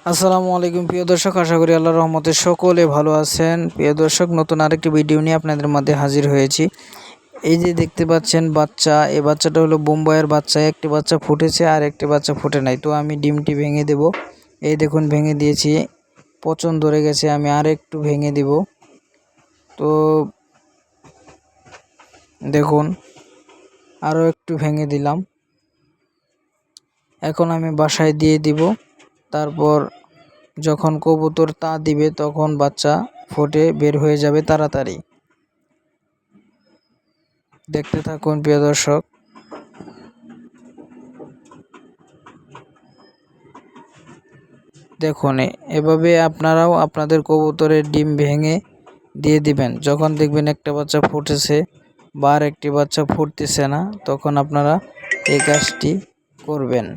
আসসালামু আলাইকুম প্রিয় দর্শক, আশা করি আল্লাহর রহমতে সকলে ভালো আছেন। প্রিয় দর্শক, নতুন আরেকটি ভিডিও নিয়ে আপনাদের মধ্যে হাজির হয়েছি। এই যে দেখতে পাচ্ছেন বাচ্চা, এই বাচ্চাটা হলো বোম্বাইয়ের বাচ্চা। একটি বাচ্চা ফুটেছে আর একটি বাচ্চা ফুটে নাই। তো আমি ডিমটি ভেঙে দেব। এই দেখুন ভেঙে দিয়েছি, পচন ধরে গেছে, আমি আর একটু ভেঙে দিব। তো দেখুন আরও একটু ভেঙে দিলাম। এখন আমি বাসায় দিয়ে দিব। তারপর যখন কবুতর তা দিবে তখন বাচ্চা ফুটে বের হয়ে যাবে তাড়াতাড়ি। দেখতে থাকুন প্রিয় দর্শক। দেখুন এভাবে আপনারাও আপনাদের কবুতরের ডিম ভেঙে দিয়ে দিবেন। যখন দেখবেন একটা বাচ্চা ফুটেছে বা আর একটি বাচ্চা ফুটতেছে না, তখন আপনারা এই কাজটি করবেন।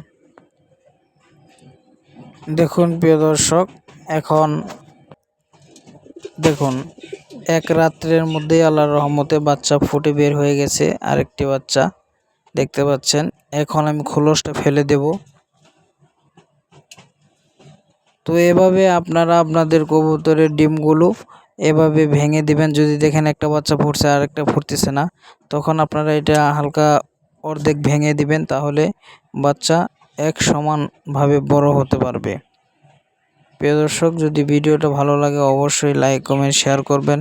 দেখুন প্রিয় দর্শক, এখন দেখুন এক রাত্রের মধ্যেই আল্লাহর রহমতে বাচ্চা ফুটে বের হয়ে গেছে আরেকটি বাচ্চা, দেখতে পাচ্ছেন। এখন আমি খোলসটা ফেলে দেব। তো এভাবে আপনারা আপনাদের কবুতরের ডিমগুলো এভাবে ভেঙে দিবেন। যদি দেখেন একটা বাচ্চা ফুটছে আর একটা ফুটতেছে না, তখন আপনারা এটা হালকা অর্ধেক ভেঙে দিবেন, তাহলে বাচ্চা এক সমানভাবে বড় হতে পারবে। প্রিয় দর্শক, যদি ভিডিওটা ভালো লাগে অবশ্যই লাইক কমেন্ট শেয়ার করবেন।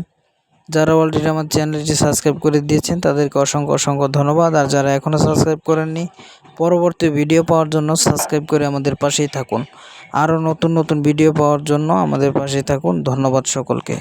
যারা অলরেডি আমার চ্যানেলটি সাবস্ক্রাইব করে দিয়েছেন তাদেরকে অসংখ্য অসংখ্য ধন্যবাদ। আর যারা এখনও সাবস্ক্রাইব করেননি, পরবর্তী ভিডিও পাওয়ার জন্য সাবস্ক্রাইব করে আমাদের পাশেই থাকুন। আরও নতুন নতুন ভিডিও পাওয়ার জন্য আমাদের পাশেই থাকুন। ধন্যবাদ সকলকে।